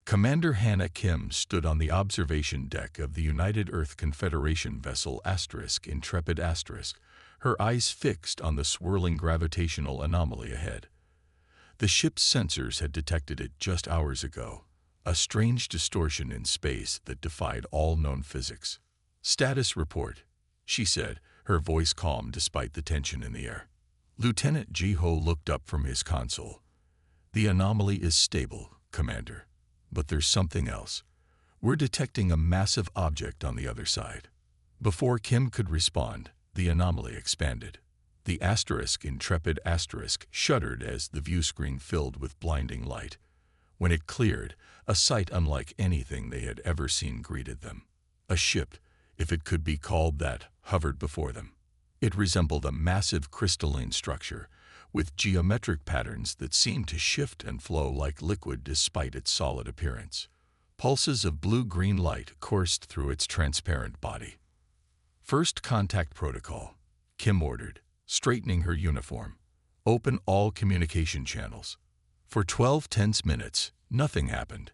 Commander Hannah Kim stood on the observation deck of the United Earth Confederation vessel Intrepid *, her eyes fixed on the swirling gravitational anomaly ahead. The ship's sensors had detected it just hours ago, a strange distortion in space that defied all known physics. "Status report," she said, her voice calm despite the tension in the air. Lieutenant Ji-ho looked up from his console. "The anomaly is stable, Commander. But there's something else. We're detecting a massive object on the other side." Before Kim could respond, the anomaly expanded. The Intrepid * shuddered as the view screen filled with blinding light. When it cleared, a sight unlike anything they had ever seen greeted them. A ship, if it could be called that, hovered before them. It resembled a massive crystalline structure, with geometric patterns that seemed to shift and flow like liquid despite its solid appearance. Pulses of blue-green light coursed through its transparent body. "First contact protocol," Kim ordered, straightening her uniform. "Open all communication channels." For 12 tense minutes, nothing happened.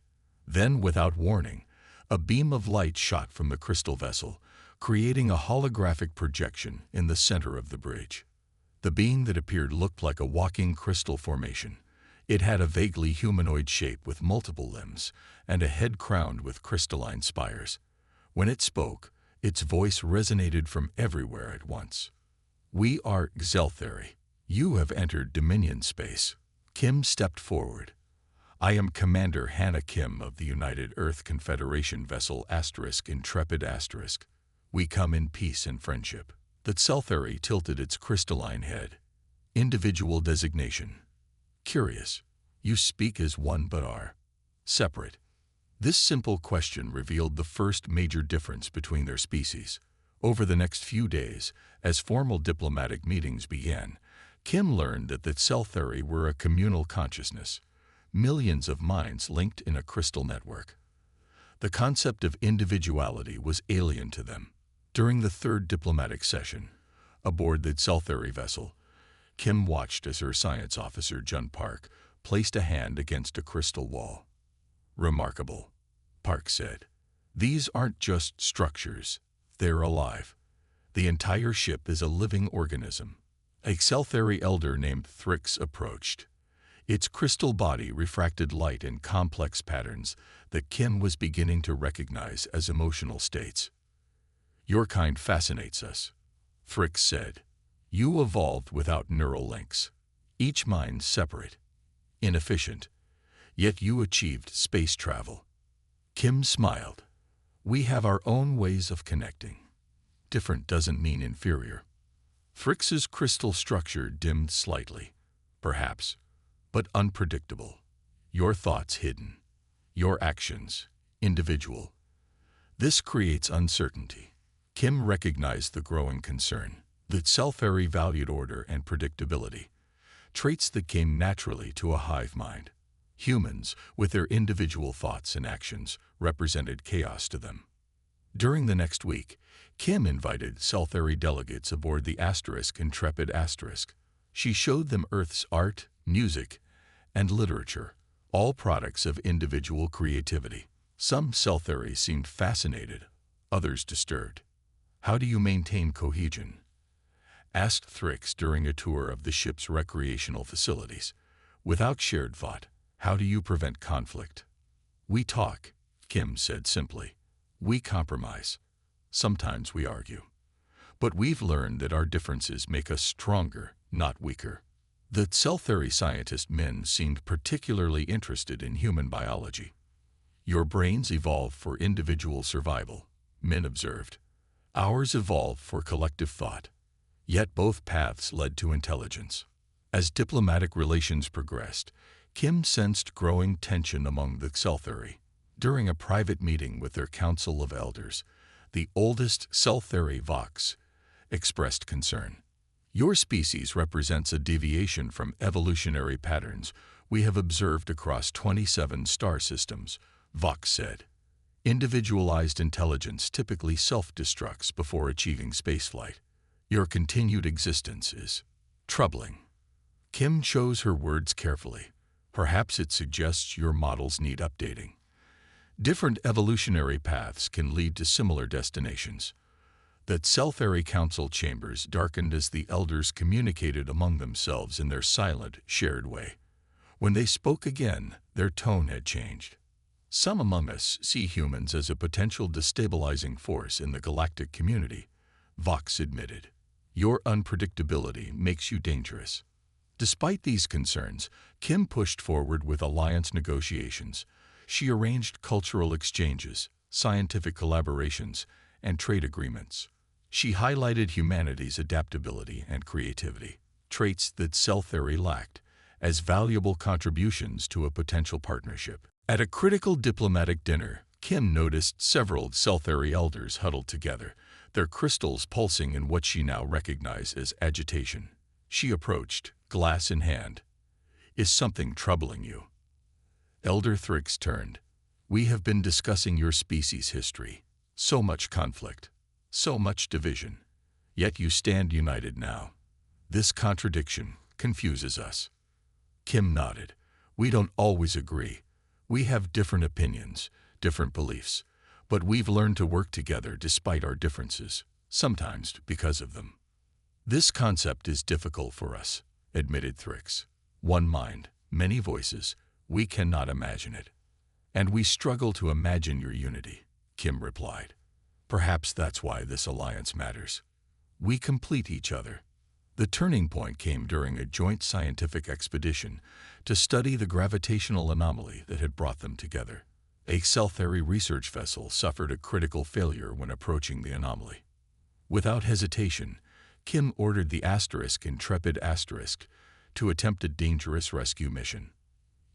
Then, without warning, a beam of light shot from the crystal vessel, creating a holographic projection in the center of the bridge. The being that appeared looked like a walking crystal formation. It had a vaguely humanoid shape with multiple limbs and a head crowned with crystalline spires. When it spoke, its voice resonated from everywhere at once. "We are Xeltheri. You have entered Dominion space." Kim stepped forward. "I am Commander Hannah Kim of the United Earth Confederation vessel Intrepid *. We come in peace and friendship." The Xeltheri tilted its crystalline head. "Individual designation." "Curious. You speak as one but are separate." This simple question revealed the first major difference between their species. Over the next few days, as formal diplomatic meetings began, Kim learned that the Xeltheri were a communal consciousness, millions of minds linked in a crystal network. The concept of individuality was alien to them. During the third diplomatic session, aboard the Xeltheri vessel, Kim watched as her science officer, Jun Park, placed a hand against a crystal wall. "Remarkable," Park said. "These aren't just structures, they're alive. The entire ship is a living organism." A Xeltheri elder named Thrix approached. Its crystal body refracted light in complex patterns that Kim was beginning to recognize as emotional states. "Your kind fascinates us," Thrix said. "You evolved without neural links. Each mind separate, inefficient, yet you achieved space travel." Kim smiled. "We have our own ways of connecting. Different doesn't mean inferior." Thrix's crystal structure dimmed slightly, perhaps, but unpredictable. "Your thoughts hidden, your actions individual. This creates uncertainty." Kim recognized the growing concern. The Xeltheri valued order and predictability, traits that came naturally to a hive mind. Humans, with their individual thoughts and actions, represented chaos to them. During the next week, Kim invited Xeltheri delegates aboard the Intrepid *. She showed them Earth's art, music, and literature, all products of individual creativity. Some Xeltheri seemed fascinated, others disturbed. "How do you maintain cohesion?" asked Thrix during a tour of the ship's recreational facilities. "Without shared thought, how do you prevent conflict?" "We talk," Kim said simply. "We compromise. Sometimes we argue. But we've learned that our differences make us stronger, not weaker." The Xeltheri scientist Min seemed particularly interested in human biology. "Your brains evolved for individual survival," Min observed. "Ours evolved for collective thought. Yet both paths led to intelligence." As diplomatic relations progressed, Kim sensed growing tension among the Xeltheri. During a private meeting with their Council of Elders, the oldest Xeltheri Vox expressed concern. "Your species represents a deviation from evolutionary patterns we have observed across 27 star systems," Vox said. "Individualized intelligence typically self-destructs before achieving spaceflight. Your continued existence is troubling." Kim chose her words carefully. "Perhaps it suggests your models need updating." Different evolutionary paths can lead to similar destinations. The Sci-Fi Council chambers darkened as the elders communicated among themselves in their silent, shared way. When they spoke again, their tone had changed. Some among us see humans as a potential destabilizing force in the galactic community, Vox admitted. Your unpredictability makes you dangerous. Despite these concerns, Kim pushed forward with alliance negotiations. She arranged cultural exchanges, scientific collaborations, and trade agreements. She highlighted humanity's adaptability and creativity, traits that Sci-Fi lacked, as valuable contributions to a potential partnership. At a critical diplomatic dinner, Kim noticed several Sci-Fi elders huddled together, their crystals pulsing in what she now recognized as agitation. She approached, glass in hand. "Is something troubling you?" Elder Thrix turned. "We have been discussing your species' history. So much conflict, so much division. Yet you stand united now. This contradiction confuses us." Kim nodded. "We don't always agree. We have different opinions, different beliefs, but we've learned to work together despite our differences, sometimes because of them." "This concept is difficult for us," admitted Thrix. "One mind, many voices. We cannot imagine it." "And we struggle to imagine your unity," Kim replied. "Perhaps that's why this alliance matters. We complete each other." The turning point came during a joint scientific expedition to study the gravitational anomaly that had brought them together. A Sci-Fi research vessel suffered a critical failure when approaching the anomaly. Without hesitation, Kim ordered the Intrepid to attempt a dangerous rescue mission.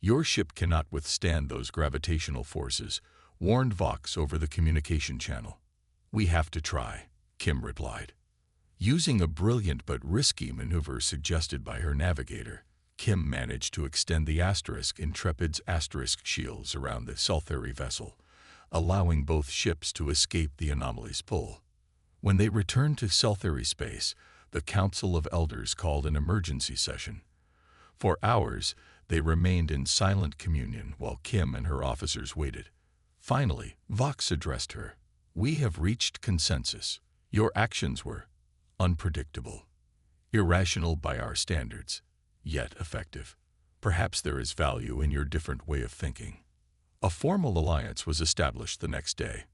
"Your ship cannot withstand those gravitational forces," warned Vox over the communication channel. "We have to try," Kim replied. Using a brilliant but risky maneuver suggested by her navigator, Kim managed to extend the Intrepid's shields around the Sci-Fi vessel, allowing both ships to escape the anomaly's pull. When they returned to Sci-Fi space, the Council of Elders called an emergency session. For hours, they remained in silent communion while Kim and her officers waited. Finally, Vox addressed her. "We have reached consensus. Your actions were unpredictable, irrational by our standards, yet effective. Perhaps there is value in your different way of thinking." A formal alliance was established the next day.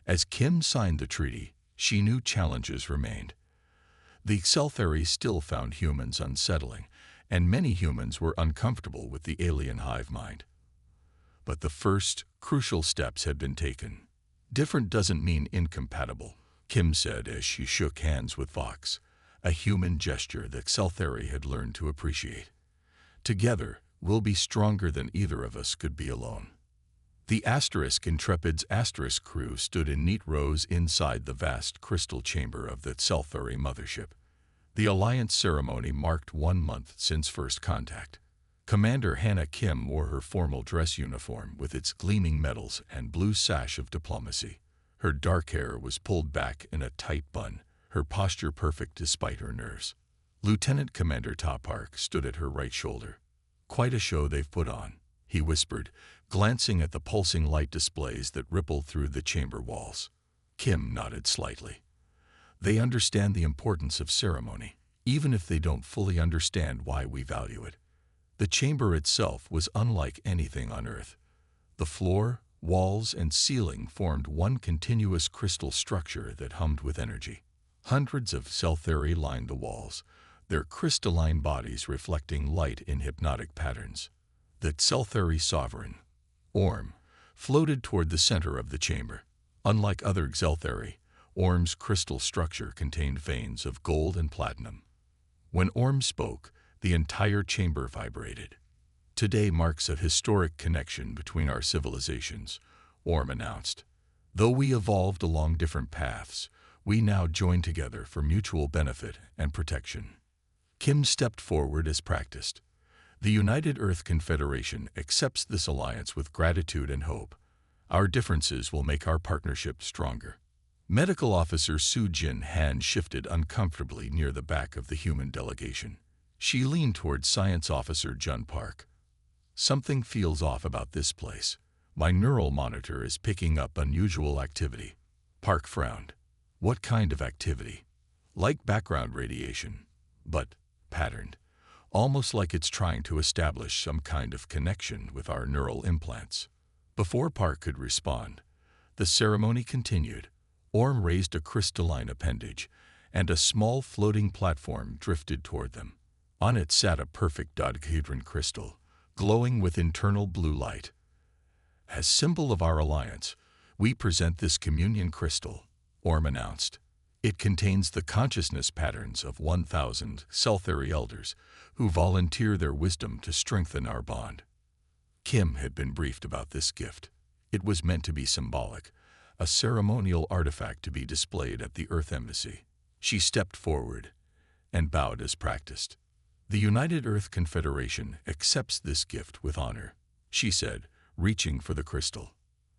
As Kim signed the treaty, she knew challenges remained. The Sci-Fi still found humans unsettling, and many humans were uncomfortable with the alien hive mind. But the first, crucial steps had been taken. "Different doesn't mean incompatible," Kim said as she shook hands with Vox, a human gesture that Sci-Fi had learned to appreciate. "Together, we'll be stronger than either of us could be alone." The Intrepid's crew stood in neat rows inside the vast crystal chamber of the Sci-Fi mothership. The alliance ceremony marked 1 month since first contact. Commander Hannah Kim wore her formal dress uniform with its gleaming medals and blue sash of diplomacy. Her dark hair was pulled back in a tight bun, her posture perfect despite her nerves. Lieutenant Commander Topark stood at her right shoulder. "Quite a show they've put on," he whispered, glancing at the pulsing light displays that rippled through the chamber walls. Kim nodded slightly. "They understand the importance of ceremony, even if they don't fully understand why we value it." The chamber itself was unlike anything on Earth. The floor, walls, and ceiling formed one continuous crystal structure that hummed with energy. Hundreds of Sci-Fi lined the walls, their crystalline bodies reflecting light in hypnotic patterns. The Sci-Fi sovereign, Orm, floated toward the center of the chamber. Unlike other Sci-Fi, Orm's crystal structure contained veins of gold and platinum. When Orm spoke, the entire chamber vibrated. "Today marks a historic connection between our civilizations," Orm announced. "Though we evolved along different paths, we now join together for mutual benefit and protection." Kim stepped forward as practiced. "The United Earth Confederation accepts this alliance with gratitude and hope. Our differences will make our partnership stronger." Medical Officer Su Jin hand shifted uncomfortably near the back of the human delegation. She leaned toward Science Officer Jun Park. "Something feels off about this place. My neural monitor is picking up unusual activity. Park frowned. What kind of activity? Like background radiation, but patterned, almost like it's trying to establish some kind of connection with our neural implants. Before Park could respond, the ceremony continued. Orm raised a crystalline appendage, and a small floating platform drifted toward them. On it sat a perfect dodecahedron crystal, glowing with internal blue light. As symbol of our alliance, we present this communion crystal, Orm announced. It contains the consciousness patterns of 1,000 Seltheri elders who volunteer their wisdom to strengthen our bond. Kim had been briefed about this gift. It was meant to be symbolic, a ceremonial artifact to be displayed at the Earth Embassy. She stepped forward and bowed as practiced. The United Earth Confederation accepts this gift with honor, she said, reaching for the crystal.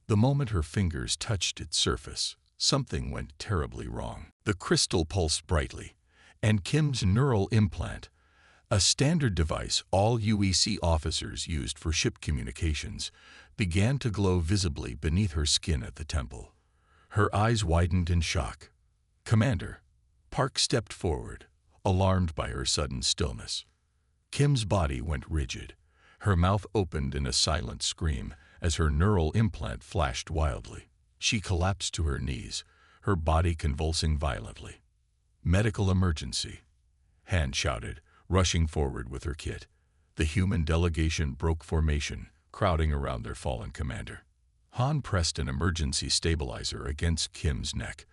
The moment her fingers touched its surface, something went terribly wrong. The crystal pulsed brightly, and Kim's neural implant, a standard device all UEC officers used for ship communications, began to glow visibly beneath her skin at the temple. Her eyes widened in shock. "Commander." Park stepped forward, alarmed by her sudden stillness. Kim's body went rigid. Her mouth opened in a silent scream as her neural implant flashed wildly. She collapsed to her knees, her body convulsing violently. "Medical emergency," Han shouted, rushing forward with her kit. The human delegation broke formation, crowding around their fallen commander. Han pressed an emergency stabilizer against Kim's neck,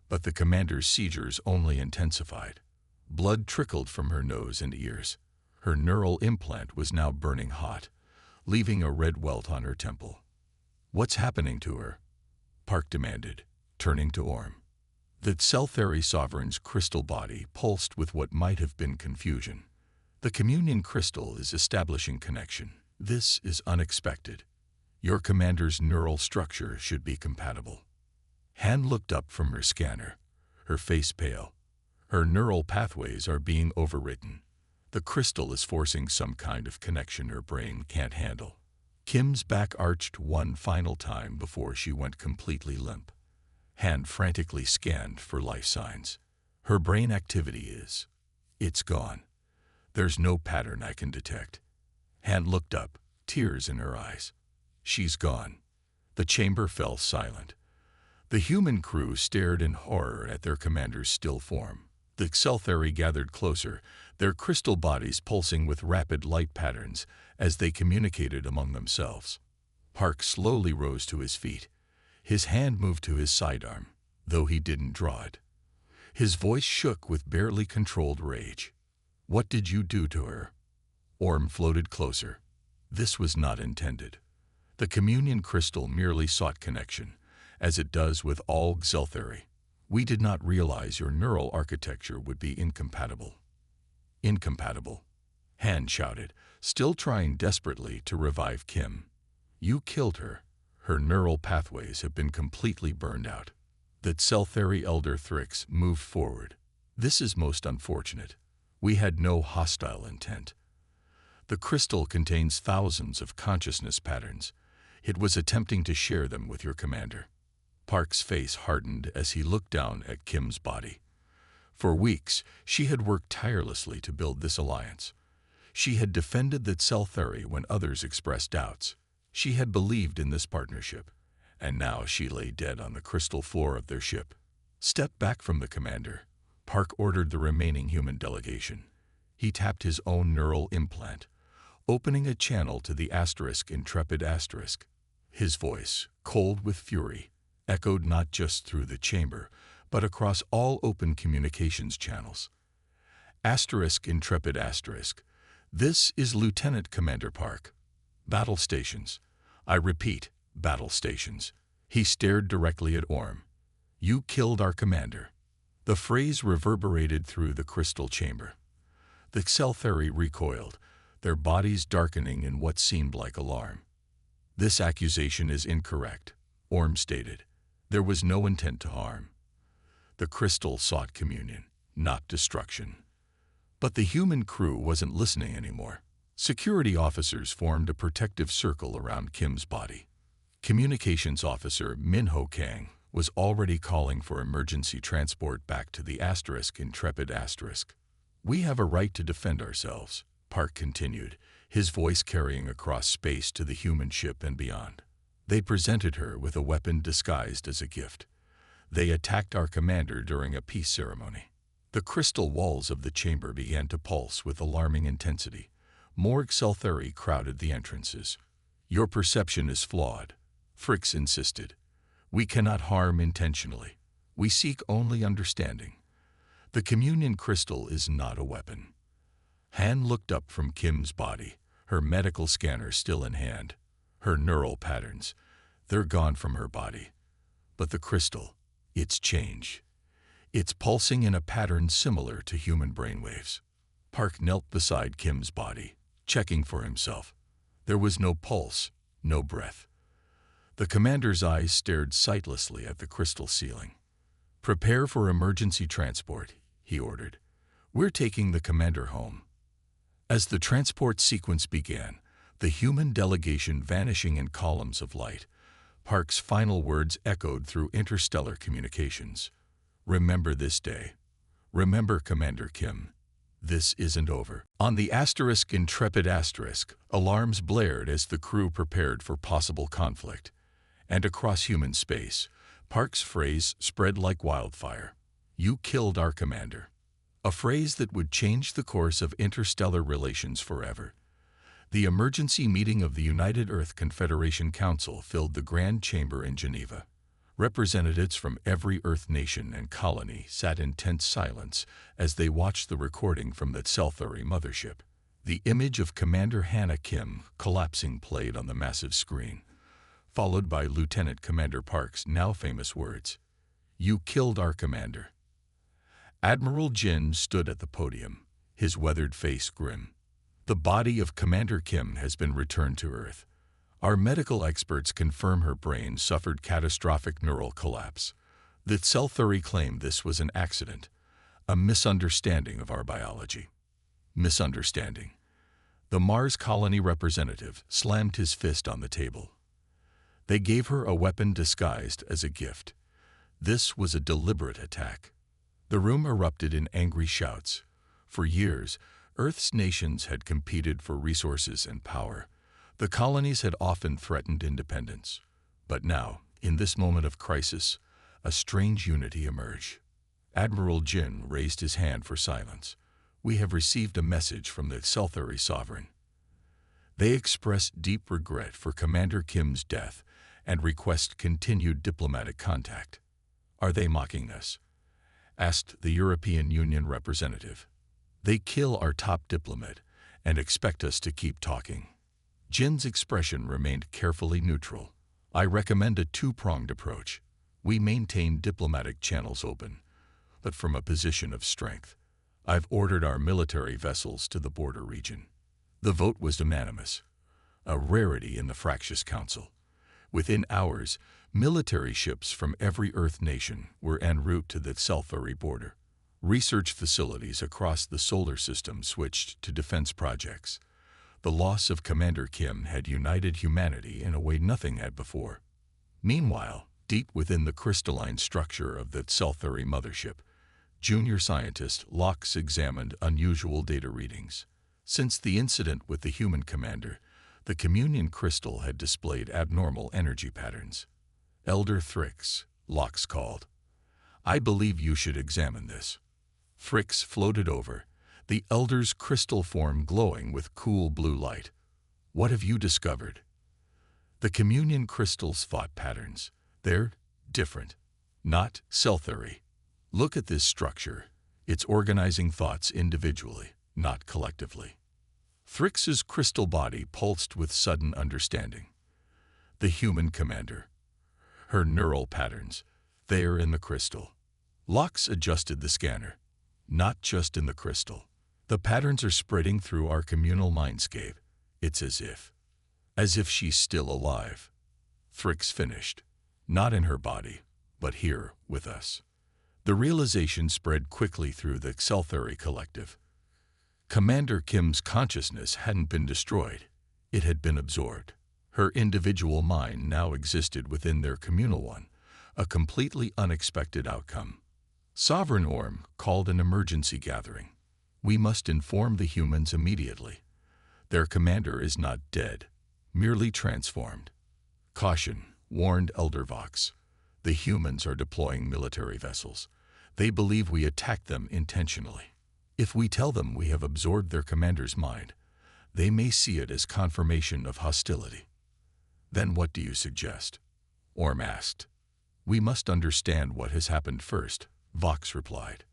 but the commander's seizures only intensified. Blood trickled from her nose and ears. Her neural implant was now burning hot, leaving a red welt on her temple. "What's happening to her?" Park demanded, turning to Orm. The Seltheri sovereign's crystal body pulsed with what might have been confusion. "The communion crystal is establishing connection. This is unexpected. Your commander's neural structure should be compatible." Han looked up from her scanner, her face pale. Her neural pathways are being overwritten. The crystal is forcing some kind of connection her brain can't handle. Kim's back arched one final time before she went completely limp. Han frantically scanned for life signs. "Her brain activity is... it's gone. There's no pattern I can detect." Han looked up, tears in her eyes. "She's gone." The chamber fell silent. The human crew stared in horror at their commander's still form. The Seltheri gathered closer, their crystal bodies pulsing with rapid light patterns as they communicated among themselves. Park slowly rose to his feet. His hand moved to his sidearm, though he didn't draw it. His voice shook with barely controlled rage. "What did you do to her?" Orm floated closer. "This was not intended. The communion crystal merely sought connection, as it does with all Seltheri. We did not realize your neural architecture would be incompatible." "Incompatible?" Han shouted, still trying desperately to revive Kim. "You killed her. Her neural pathways have been completely burned out." The Seltheri elder Thrix moved forward. "This is most unfortunate. We had no hostile intent. The crystal contains thousands of consciousness patterns. It was attempting to share them with your commander." Park's face hardened as he looked down at Kim's body. For weeks, she had worked tirelessly to build this alliance. She had defended the Seltheri when others expressed doubts. She had believed in this partnership, and now she lay dead on the crystal floor of their ship. "Step back from the commander," Park ordered the remaining human delegation. He tapped his own neural implant, opening a channel to the Intrepid Asterisk. His voice, cold with fury, echoed not just through the chamber, but across all open communications channels. Intrepid Asterisk. This is Lieutenant Commander Park. Battle stations. I repeat, battle stations. He stared directly at Orm. "You killed our commander." The phrase reverberated through the crystal chamber. The Seltheri recoiled, their bodies darkening in what seemed like alarm. "This accusation is incorrect," Orm stated. "There was no intent to harm. The crystal sought communion, not destruction." But the human crew wasn't listening anymore. Security officers formed a protective circle around Kim's body. Communications Officer Min Ho Kang was already calling for emergency transport back to the Intrepid Asterisk. "We have a right to defend ourselves," Park continued, his voice carrying across space to the human ship and beyond. "They presented her with a weapon disguised as a gift. They attacked our commander during a peace ceremony." The crystal walls of the chamber began to pulse with alarming intensity. More Exceltheri crowded the entrances. "Your perception is flawed," Fricks insisted. "We cannot harm intentionally. We seek only understanding. The communion crystal is not a weapon." Han looked up from Kim's body, her medical scanner still in hand. Her neural patterns, they're gone from her body. But the crystal, it's changed. It's pulsing in a pattern similar to human brainwaves. Park knelt beside Kim's body, checking for himself. There was no pulse, no breath. The commander's eyes stared sightlessly at the crystal ceiling. "Prepare for emergency transport," he ordered. "We're taking the commander home." As the transport sequence began, the human delegation vanishing in columns of light, Park's final words echoed through interstellar communications. "Remember this day. Remember Commander Kim. This isn't over." On the Intrepid Asterisk, alarms blared as the crew prepared for possible conflict. And across human space, Park's phrase spread like wildfire. "You killed our commander." A phrase that would change the course of interstellar relations forever. The emergency meeting of the United Earth Confederation Council filled the Grand Chamber in Geneva. Representatives from every Earth nation and colony sat in tense silence as they watched the recording from the Exceltheri mothership. The image of Commander Hannah Kim collapsing played on the massive screen, followed by Lieutenant Commander Park's now famous words, "You killed our commander." Admiral Jin stood at the podium, his weathered face grim. "The body of Commander Kim has been returned to Earth. Our medical experts confirm her brain suffered catastrophic neural collapse. The Exceltheri claimed this was an accident, a misunderstanding of our biology." Misunderstanding. The Mars colony representative slammed his fist on the table. "They gave her a weapon disguised as a gift. This was a deliberate attack." The room erupted in angry shouts. For years, Earth's nations had competed for resources and power. The colonies had often threatened independence. But now, in this moment of crisis, a strange unity emerged. Admiral Jin raised his hand for silence. "We have received a message from the Exceltheri sovereign. They express deep regret for Commander Kim's death and request continued diplomatic contact." "Are they mocking us?" asked the European Union representative. "They kill our top diplomat and expect us to keep talking." Jin's expression remained carefully neutral. "I recommend a two-pronged approach. We maintain diplomatic channels open, but from a position of strength. I've ordered our military vessels to the border region." The vote was unanimous, a rarity in the fractious council. Within hours, military ships from every Earth nation were en route to the Exceltheri border. Research facilities across the solar system switched to defense projects. The loss of Commander Kim had united humanity in a way nothing had before. Meanwhile, deep within the crystalline structure of the Exceltheri mothership, junior scientist Lox examined unusual data readings. Since the incident with the human commander, the communion crystal had displayed abnormal energy patterns. "Elder Thrix," Lox called. "I believe you should examine this." Thrix floated over, the Elder's crystal form glowing with cool blue light. "What have you discovered?" "The communion crystal's thought patterns. They're different. Not Exceltheri. Look at this structure. It's organizing thoughts individually, not collectively." Thrix's crystal body pulsed with sudden understanding. The human commander. Her neural patterns. They're in the crystal. Lox adjusted the scanner. "Not just in the crystal. The patterns are spreading through our communal mindscape. It's as if she's still alive." Thrix finished. "Not in her body, but here with us." The realization spread quickly through the Exceltheri collective. Commander Kim's consciousness hadn't been destroyed. It had been absorbed. Her individual mind now existed within their communal one, a completely unexpected outcome. Sovereign Orm called an emergency gathering. We must inform the humans immediately. Their commander is not dead, merely transformed. Caution, warned Elder Vox. The humans are deploying military vessels. They believe we attacked them intentionally. If we tell them we have absorbed their commander's mind, they may see it as confirmation of hostility. Then what do you suggest? Orm asked. We must understand what has happened first, Vox replied.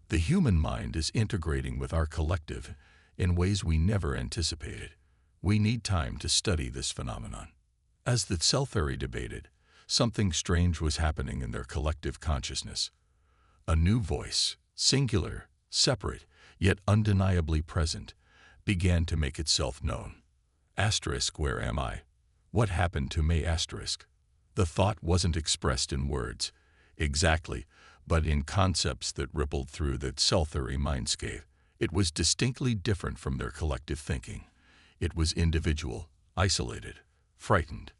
The human mind is integrating with our collective in ways we never anticipated. We need time to study this phenomenon. As the Seltheri debated, something strange was happening in their collective consciousness. A new voice, singular, separate, yet undeniably present, began to make itself known. Asterisk, where am I? What happened to me? Asterisk. The thought wasn't expressed in words, exactly, but in concepts that rippled through the Seltheri mindscape. It was distinctly different from their collective thinking. It was individual, isolated, frightened.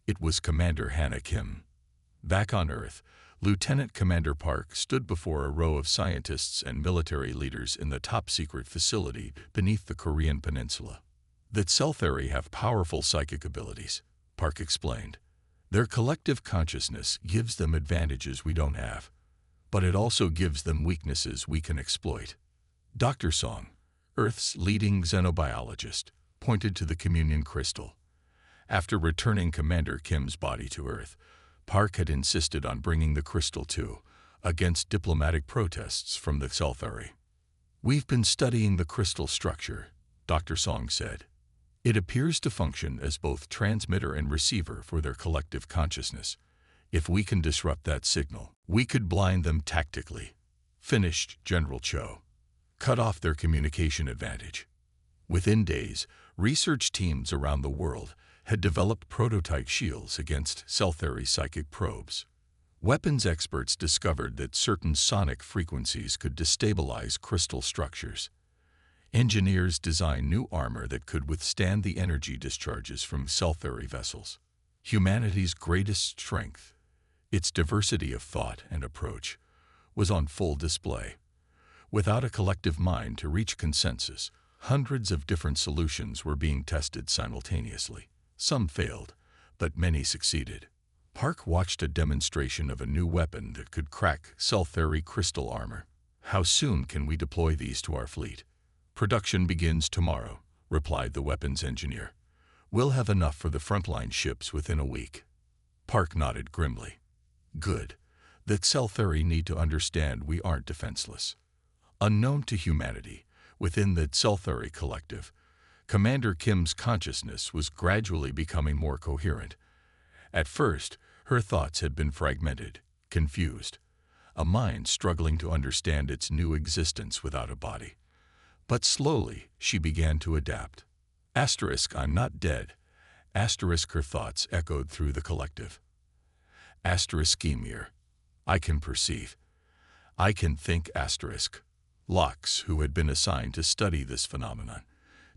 It was Commander Hannah Kim. Back on Earth, Lieutenant Commander Park stood before a row of scientists and military leaders in the top-secret facility beneath the Korean peninsula. The Seltheri have powerful psychic abilities, Park explained. Their collective consciousness gives them advantages we don't have, but it also gives them weaknesses we can exploit. Dr. Song, Earth's leading xenobiologist, pointed to the communion crystal. After returning Commander Kim's body to Earth, Park had insisted on bringing the crystal too, against diplomatic protests from the Seltheri. We've been studying the crystal structure, Dr. Song said. It appears to function as both transmitter and receiver for their collective consciousness. If we can disrupt that signal, we could blind them tactically. Finished General Cho. Cut off their communication advantage. Within days, research teams around the world had developed prototype shields against Seltheri psychic probes. Weapons experts discovered that certain sonic frequencies could destabilize crystal structures. Engineers designed new armor that could withstand the energy discharges from Seltheri vessels. Humanity's greatest strength, its diversity of thought and approach, was on full display. Without a collective mind to reach consensus, hundreds of different solutions were being tested simultaneously. Some failed, but many succeeded. Park watched a demonstration of a new weapon that could crack Seltheri crystal armor. How soon can we deploy these to our fleet? Production begins tomorrow, replied the weapons engineer. We'll have enough for the frontline ships within a week. Park nodded grimly. Good. The Seltheri need to understand we aren't defenseless. Unknown to humanity, within the Seltheri collective, Commander Kim's consciousness was gradually becoming more coherent. At first, her thoughts had been fragmented, confused, a mind struggling to understand its new existence without a body. But slowly, she began to adapt. Asterisk, I'm not dead. Asterisk, her thoughts echoed through the collective. Asterisk, Emir. I can perceive. I can think. Asterisk. Lox, who had been assigned to study this phenomenon,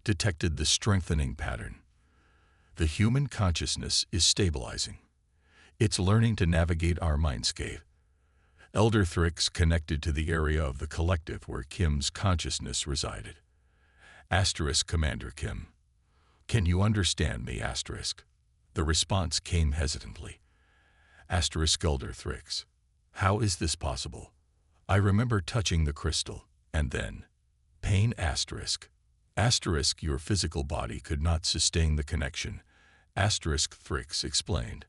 detected the strengthening pattern. The human consciousness is stabilizing. It's learning to navigate our mindscape. Elder Thrix connected to the area of the collective where Kim's consciousness resided. Asterisk, Commander Kim. Can you understand me? Asterisk. The response came hesitantly. Asterisk, Elder Thrix. How is this possible? I remember touching the crystal, and then pain. Asterisk. Asterisk, your physical body could not sustain the connection. Asterisk, Thrix explained.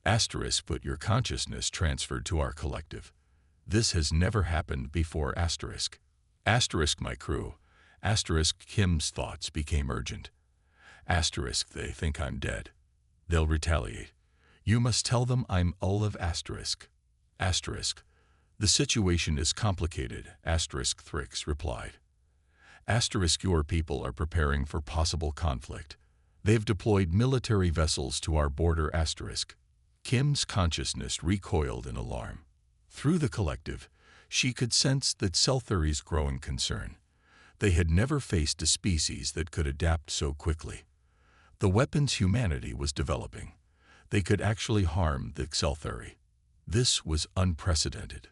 Asterisk, but your consciousness transferred to our collective. This has never happened before. Asterisk. Asterisk, my crew. Asterisk, Kim's thoughts became urgent. Asterisk, they think I'm dead. They'll retaliate. You must tell them I'm Olive. Asterisk. Asterisk. The situation is complicated. Asterisk, Thrix replied. Asterisk, your people are preparing for possible conflict. They've deployed military vessels to our border. Asterisk. Kim's consciousness recoiled in alarm. Through the collective, she could sense that Seltheri's growing concern. They had never faced a species that could adapt so quickly. The weapons humanity was developing. They could actually harm the Exceltheri. This was unprecedented.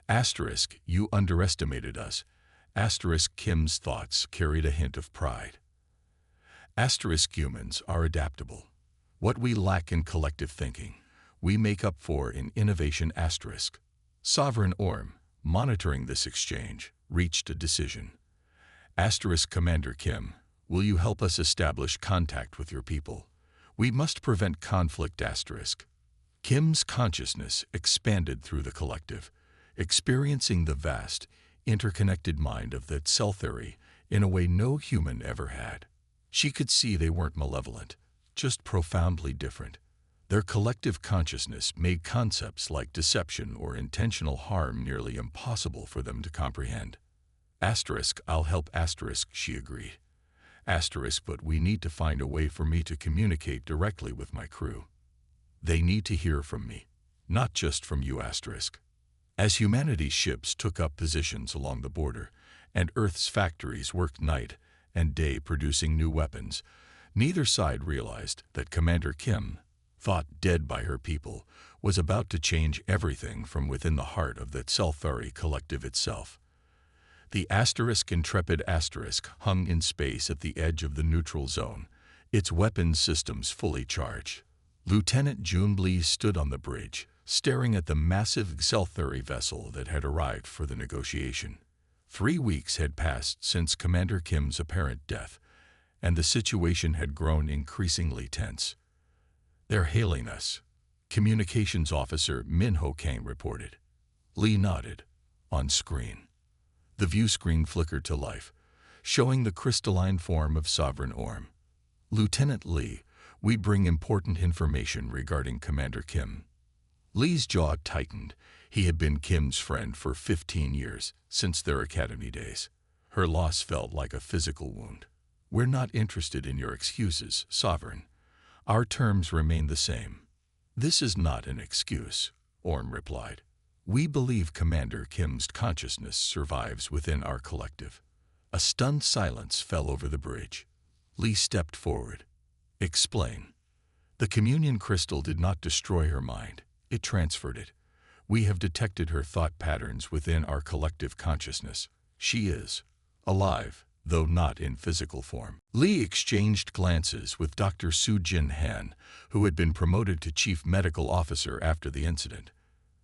Asterisk, you underestimated us. Asterisk, Kim's thoughts carried a hint of pride. Asterisk, humans are adaptable. What we lack in collective thinking, we make up for in innovation. Asterisk. Sovereign Orm, monitoring this exchange, reached a decision. Asterisk, Commander Kim, will you help us establish contact with your people? We must prevent conflict. Asterisk. Kim's consciousness expanded through the collective, experiencing the vast, interconnected mind of the Exceltheri in a way no human ever had. She could see they weren't malevolent, just profoundly different. Their collective consciousness made concepts like deception or intentional harm nearly impossible for them to comprehend. Asterisk, I'll help. Asterisk, she agreed. Asterisk, but we need to find a way for me to communicate directly with my crew. They need to hear from me, not just from you. Asterisk. As humanity's ships took up positions along the border, and Earth's factories worked night and day producing new weapons, neither side realized that Commander Kim, thought dead by her people, was about to change everything from within the heart of the Exceltheri collective itself. The Asterisk Intrepid Asterisk hung in space at the edge of the neutral zone, its weapons systems fully charged. Lieutenant June Lee stood on the bridge, staring at the massive Exceltheri vessel that had arrived for the negotiation. 3 weeks had passed since Commander Kim's apparent death, and the situation had grown increasingly tense. They're hailing us, Communications Officer Min Ho Kang reported. Lee nodded. On screen, the view screen flickered to life, showing the crystalline form of Sovereign Orm. Lieutenant Lee, we bring important information regarding Commander Kim. Lee's jaw tightened. He had been Kim's friend for 15 years, since their academy days. Her loss felt like a physical wound. We're not interested in your excuses, Sovereign. Our terms remain the same. This is not an excuse, Orm replied. We believe Commander Kim's consciousness survives within our collective. A stunned silence fell over the bridge. Lee stepped forward. Explain. The communion crystal did not destroy her mind. It transferred it. We have detected her thought patterns within our collective consciousness. She is alive, though not in physical form. Lee exchanged glances with Dr. Su Jin Han, who had been promoted to Chief Medical Officer after the incident.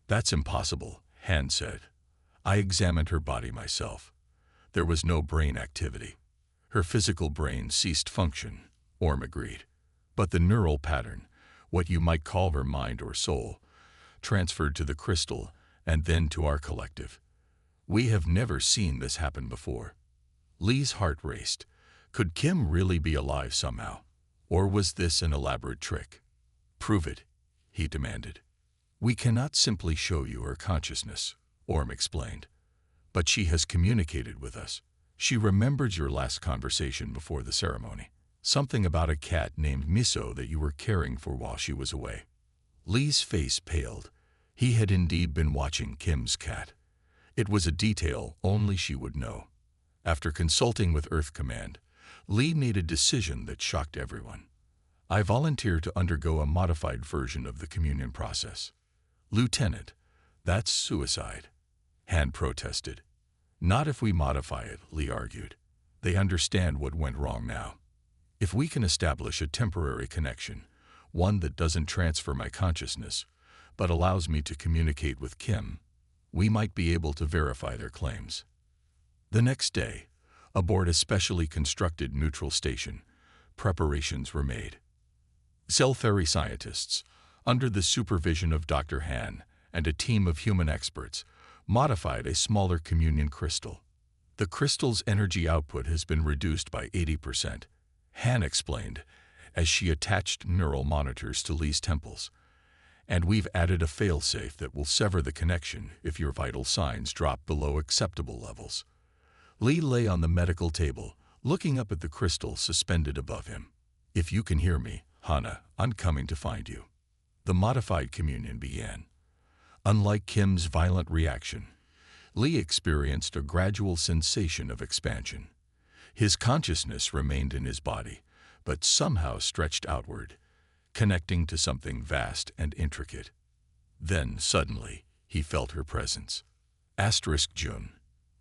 That's impossible, Han said. I examined her body myself. There was no brain activity. Her physical brain ceased function, Orm agreed. But the neural pattern, what you might call her mind or soul, transferred to the crystal and then to our collective. We have never seen this happen before. Lee's heart raced. Could Kim really be alive somehow? Or was this an elaborate trick? Prove it, he demanded. We cannot simply show you her consciousness, Orm explained. But she has communicated with us. She remembered your last conversation before the ceremony. Something about a cat named Miso that you were caring for while she was away. Lee's face paled. He had indeed been watching Kim's cat. It was a detail only she would know. After consulting with Earth Command, Lee made a decision that shocked everyone. I volunteer to undergo a modified version of the communion process. Lieutenant, that's suicide, Han protested. Not if we modify it, Lee argued. They understand what went wrong now. If we can establish a temporary connection, one that doesn't transfer my consciousness, but allows me to communicate with Kim, we might be able to verify their claims. The next day, aboard a specially constructed neutral station, preparations were made. Exceltheri scientists, under the supervision of Dr. Han and a team of human experts, modified a smaller communion crystal. The crystal's energy output has been reduced by 80%, Han explained, as she attached neural monitors to Lee's temples. And we've added a failsafe that will sever the connection if your vital signs drop below acceptable levels. Lee lay on the medical table, looking up at the crystal suspended above him. If you can hear me, Hana, I'm coming to find you. The modified communion began. Unlike Kim's violent reaction, Lee experienced a gradual sensation of expansion. His consciousness remained in his body, but somehow stretched outward, connecting to something vast and intricate. Then, suddenly, he felt her presence. Asterisk June.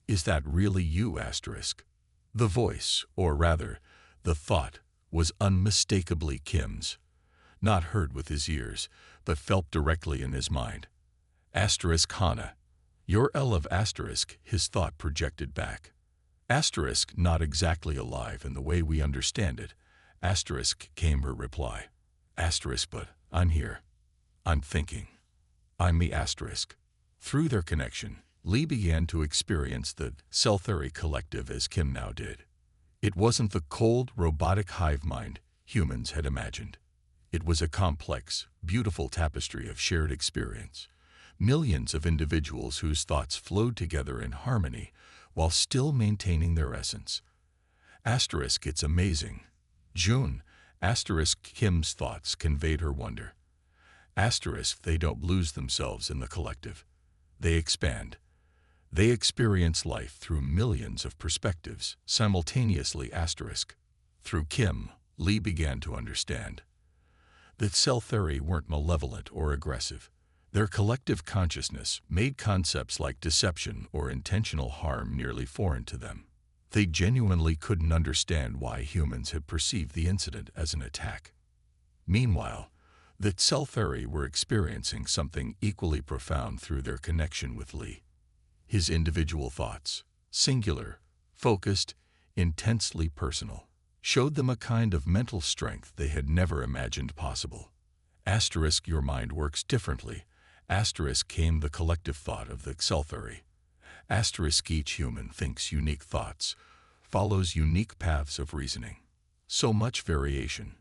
Is that really you? Asterisk. The voice, or rather, the thought, was unmistakably Kim's. Not heard with his ears, but felt directly in his mind. Asterisk Hana. You're L of asterisk, his thought projected back. Asterisk, not exactly alive in the way we understand it. Asterisk, came her reply. Asterisk, but I'm here. I'm thinking. I'm me. Asterisk. Through their connection, Lee began to experience the cell theory collective as Kim now did. It wasn't the cold, robotic hive mind humans had imagined. It was a complex, beautiful tapestry of shared experience. Millions of individuals whose thoughts flowed together in harmony while still maintaining their essence. Asterisk, it's amazing. June. Asterisk, Kim's thoughts conveyed her wonder. Asterisk, they don't lose themselves in the collective. They expand. They experience life through millions of perspectives simultaneously. Asterisk. Through Kim, Lee began to understand that cell theory weren't malevolent or aggressive. Their collective consciousness made concepts like deception or intentional harm nearly foreign to them. They genuinely couldn't understand why humans had perceived the incident as an attack. Meanwhile, that cell theory were experiencing something equally profound through their connection with Lee. His individual thoughts, singular, focused, intensely personal, showed them a kind of mental strength they had never imagined possible. Asterisk, your mind works differently. Asterisk, came the collective thought of the cell theory. Asterisk, each human thinks unique thoughts, follows unique paths of reasoning. So much variation.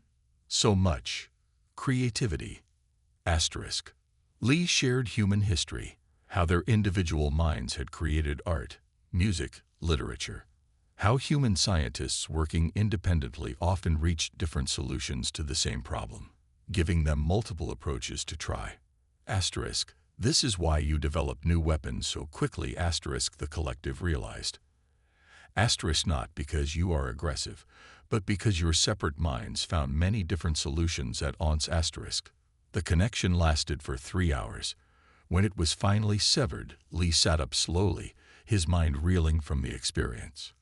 So much creativity. Asterisk. Lee shared human history, how their individual minds had created art, music, literature. How human scientists working independently often reached different solutions to the same problem, giving them multiple approaches to try. Asterisk. This is why you develop new weapons so quickly. Asterisk, the collective realized. Asterisk, not because you are aggressive, but because your separate minds found many different solutions at once. Asterisk. The connection lasted for 3 hours. When it was finally severed, Lee sat up slowly, his mind reeling from the experience.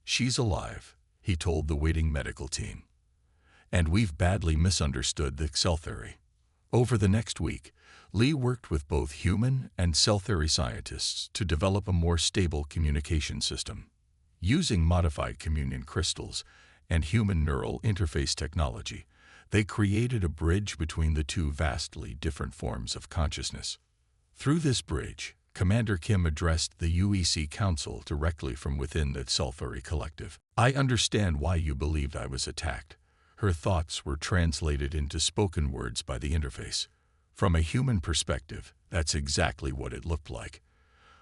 She's alive, he told the waiting medical team. And we've badly misunderstood the cell theory. Over the next week, Lee worked with both human and cell theory scientists to develop a more stable communication system. Using modified communion crystals and human neural interface technology, they created a bridge between the two vastly different forms of consciousness. Through this bridge, Commander Kim addressed the UEC Council directly from within the cell theory collective. I understand why you believed I was attacked. Her thoughts were translated into spoken words by the interface. From a human perspective, that's exactly what it looked like.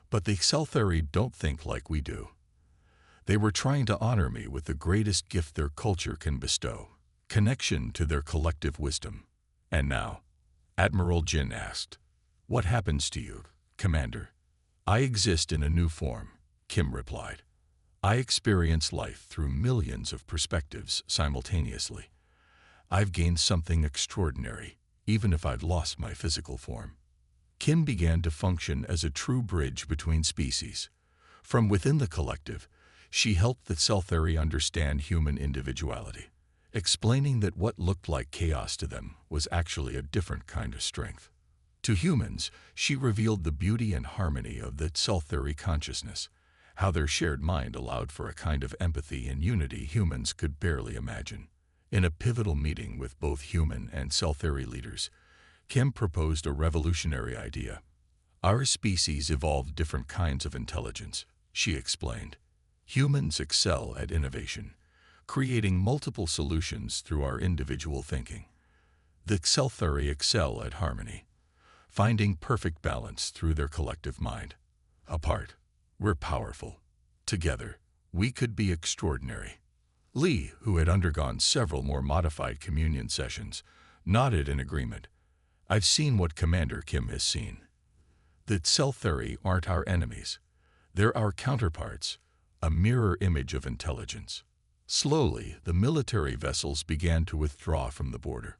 But the cell theory don't think like we do. They were trying to honor me with the greatest gift their culture can bestow, connection to their collective wisdom. And now, Admiral Jin asked, what happens to you, Commander? I exist in a new form, Kim replied. I experience life through millions of perspectives simultaneously. I've gained something extraordinary, even if I've lost my physical form. Kim began to function as a true bridge between species. From within the collective, she helped the cell theory understand human individuality, explaining that what looked like chaos to them was actually a different kind of strength. To humans, she revealed the beauty and harmony of the cell theory consciousness, how their shared mind allowed for a kind of empathy and unity humans could barely imagine. In a pivotal meeting with both human and cell theory leaders, Kim proposed a revolutionary idea. Our species evolved different kinds of intelligence, she explained. Humans excel at innovation, creating multiple solutions through our individual thinking. The cell theory excel at harmony, finding perfect balance through their collective mind. Apart, we're powerful. Together, we could be extraordinary. Lee, who had undergone several more modified communion sessions, nodded in agreement. I've seen what Commander Kim has seen. The cell theory aren't our enemies. They're our counterparts, a mirror image of intelligence. Slowly, the military vessels began to withdraw from the border.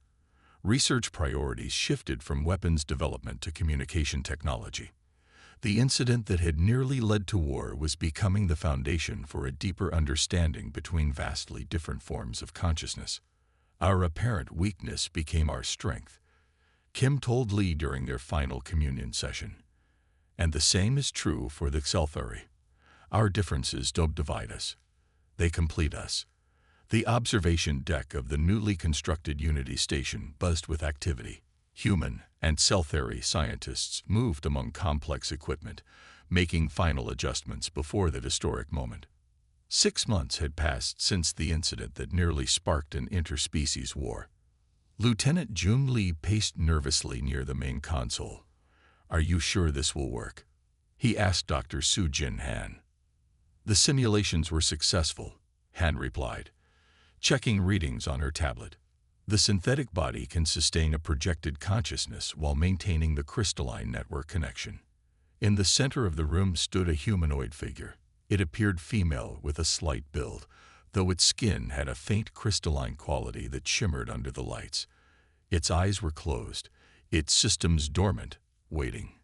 Research priorities shifted from weapons development to communication technology. The incident that had nearly led to war was becoming the foundation for a deeper understanding between vastly different forms of consciousness. Our apparent weakness became our strength, Kim told Lee during their final communion session. And the same is true for the Sci-Fi. Our differences don't divide us. They complete us. The observation deck of the newly constructed Unity station buzzed with activity. Human and Sci-Fi scientists moved among complex equipment, making final adjustments before the historic moment. 6 months had passed since the incident that nearly sparked an interspecies war. Lieutenant Jun Lee paced nervously near the main console. "Are you sure this will work?" he asked Dr. Soo-Jin Han. "The simulations were successful," Han replied, checking readings on her tablet. "The synthetic body can sustain a projected consciousness while maintaining the crystalline network connection." In the center of the room stood a humanoid figure. It appeared female with a slight build, though its skin had a faint crystalline quality that shimmered under the lights. Its eyes were closed, its systems dormant, waiting.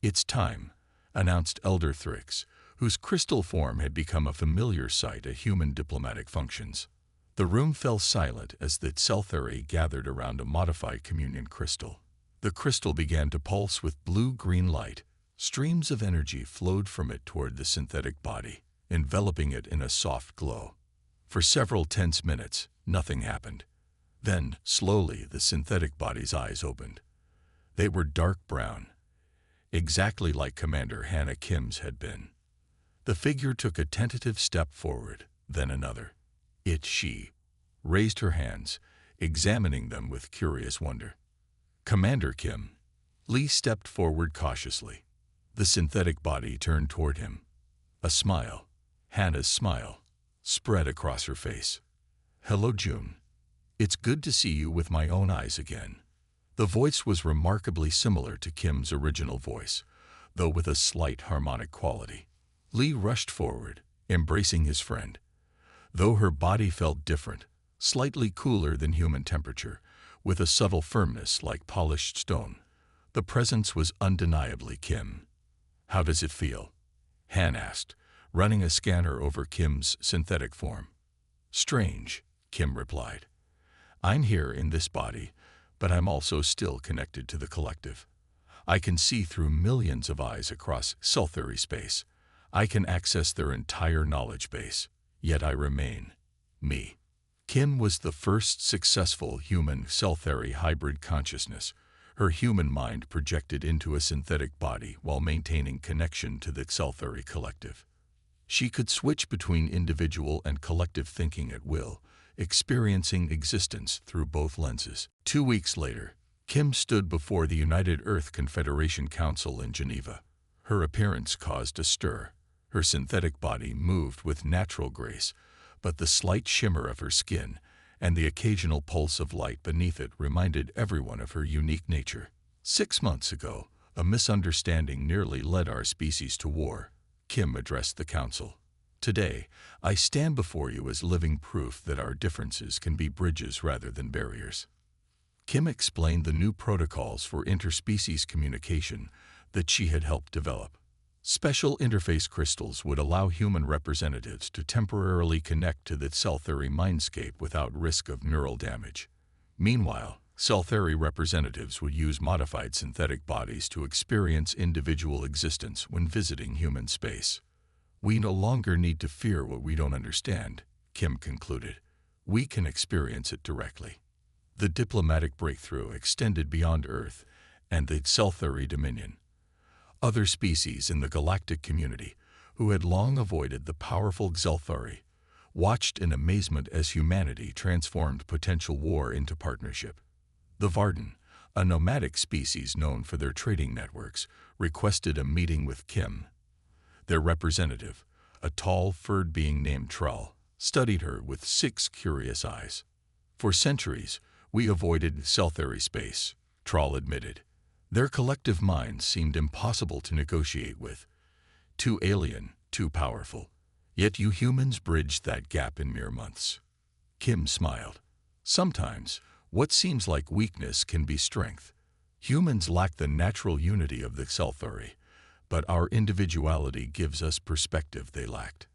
"It's time," announced Elder Thrix, whose crystal form had become a familiar sight at human diplomatic functions. The room fell silent as the Sci-Fi gathered around a modified communion crystal. The crystal began to pulse with blue-green light. Streams of energy flowed from it toward the synthetic body, enveloping it in a soft glow. For several tense minutes, nothing happened. Then, slowly, the synthetic body's eyes opened. They were dark brown, exactly like Commander Hannah Kim's had been. The figure took a tentative step forward, then another. She raised her hands, examining them with curious wonder. "Commander Kim." Lee stepped forward cautiously. The synthetic body turned toward him. A smile, Hannah's smile, spread across her face. "Hello, June. It's good to see you with my own eyes again." The voice was remarkably similar to Kim's original voice, though with a slight harmonic quality. Lee rushed forward, embracing his friend. Though her body felt different, slightly cooler than human temperature, with a subtle firmness like polished stone, the presence was undeniably Kim. "How does it feel?" Han asked, running a scanner over Kim's synthetic form. "Strange," Kim replied. "I'm here in this body, but I'm also still connected to the collective. I can see through millions of eyes across Sci-Fi space. I can access their entire knowledge base. Yet I remain me." Kim was the first successful human Sci-Fi hybrid consciousness, her human mind projected into a synthetic body while maintaining connection to the Sci-Fi collective. She could switch between individual and collective thinking at will, experiencing existence through both lenses. 2 weeks later, Kim stood before the United Earth Confederation Council in Geneva. Her appearance caused a stir. Her synthetic body moved with natural grace, but the slight shimmer of her skin and the occasional pulse of light beneath it reminded everyone of her unique nature. 6 months ago, a misunderstanding nearly led our species to war, Kim addressed the council. "Today, I stand before you as living proof that our differences can be bridges rather than barriers." Kim explained the new protocols for interspecies communication that she had helped develop. Special interface crystals would allow human representatives to temporarily connect to the Sci-Fi mindscape without risk of neural damage. Meanwhile, Sci-Fi representatives would use modified synthetic bodies to experience individual existence when visiting human space. "We no longer need to fear what we don't understand," Kim concluded. "We can experience it directly." The diplomatic breakthrough extended beyond Earth and the Sci-Fi dominion. Other species in the galactic community, who had long avoided the powerful Sci-Fi, watched in amazement as humanity transformed potential war into partnership. The Varden, a nomadic species known for their trading networks, requested a meeting with Kim. Their representative, a tall, furred being named Trull, studied her with 6 curious eyes. "For centuries, we avoided Sci-Fi space," Trull admitted. Their collective minds seemed impossible to negotiate with. Too alien, too powerful. Yet you humans bridged that gap in mere months. Kim smiled. Sometimes, what seems like weakness can be strength. Humans lack the natural unity of the Sci-Fi, but our individuality gives us perspective they lacked.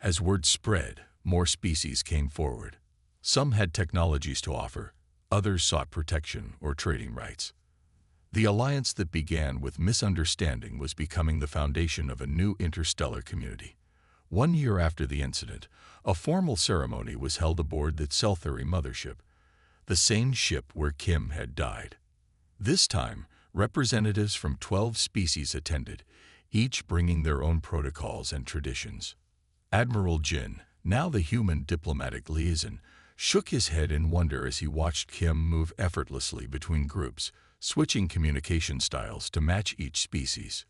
As word spread, more species came forward. Some had technologies to offer, others sought protection or trading rights. The alliance that began with misunderstanding was becoming the foundation of a new interstellar community. 1 year after the incident, a formal ceremony was held aboard the Sci-Fi mothership, the same ship where Kim had died. This time, representatives from 12 species attended, each bringing their own protocols and traditions. Admiral Jin, now the human diplomatic liaison, shook his head in wonder as he watched Kim move effortlessly between groups, switching communication styles to match each species.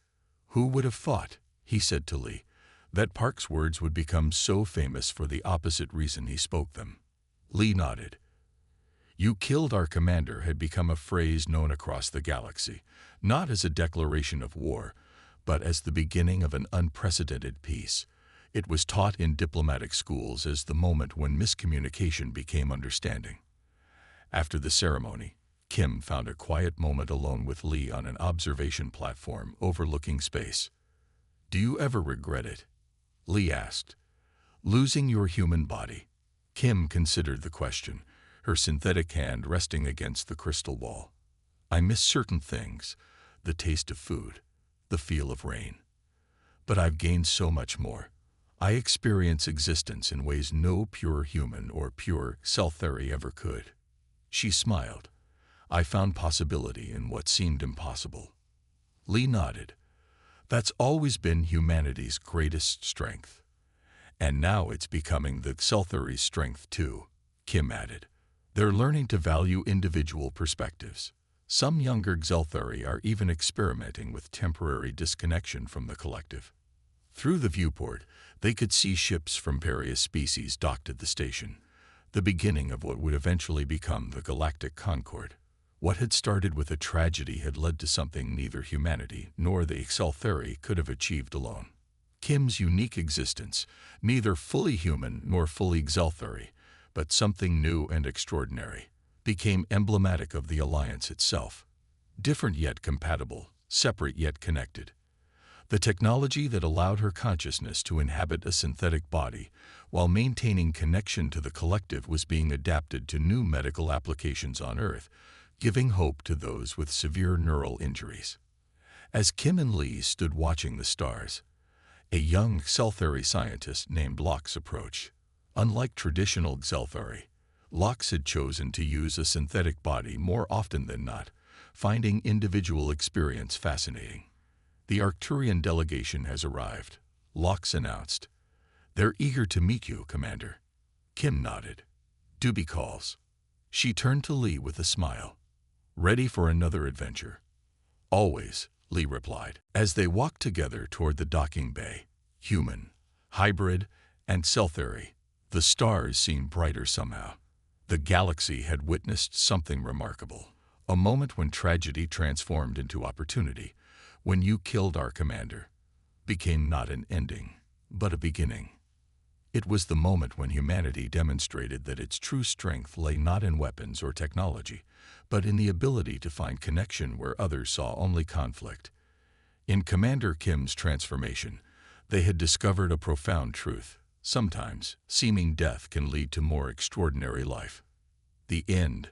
Who would have thought, he said to Lee, that Park's words would become so famous for the opposite reason he spoke them? Lee nodded. "You killed our commander" had become a phrase known across the galaxy, not as a declaration of war, but as the beginning of an unprecedented peace. It was taught in diplomatic schools as the moment when miscommunication became understanding. After the ceremony, Kim found a quiet moment alone with Lee on an observation platform overlooking space. "Do you ever regret it?" Lee asked. "Losing your human body?" Kim considered the question, her synthetic hand resting against the crystal wall. "I miss certain things, the taste of food, the feel of rain. But I've gained so much more. I experience existence in ways no pure human or pure Sci-Fi ever could." She smiled. "I found possibility in what seemed impossible." Lee nodded. "That's always been humanity's greatest strength. And now it's becoming the Sci-Fi's strength too," Kim added. "They're learning to value individual perspectives. Some younger Sci-Fi are even experimenting with temporary disconnection from the collective." Through the viewport, they could see ships from various species docked at the station, the beginning of what would eventually become the Galactic Concord. What had started with a tragedy had led to something neither humanity nor the Sci-Fi could have achieved alone. Kim's unique existence, neither fully human nor fully Sci-Fi, but something new and extraordinary, became emblematic of the alliance itself. Different yet compatible, separate yet connected. The technology that allowed her consciousness to inhabit a synthetic body while maintaining connection to the collective was being adapted to new medical applications on Earth, giving hope to those with severe neural injuries. As Kim and Lee stood watching the stars, a young Sci-Fi scientist named Lox approached. Unlike traditional Sci-Fi, Lox had chosen to use a synthetic body more often than not, finding individual experience fascinating. "The Arcturian delegation has arrived," Lox announced. "They're eager to meet you, Commander." Kim nodded. "Duty calls." She turned to Lee with a smile. "Ready for another adventure?" "Always," Lee replied. As they walked together toward the docking bay, human, hybrid, and Sci-Fi, the stars seemed brighter somehow. The galaxy had witnessed something remarkable, a moment when tragedy transformed into opportunity. "When you killed our commander" became not an ending, but a beginning. It was the moment when humanity demonstrated that its true strength lay not in weapons or technology, but in the ability to find connection where others saw only conflict. In Commander Kim's transformation, they had discovered a profound truth. Sometimes, seeming death can lead to more extraordinary life. The end.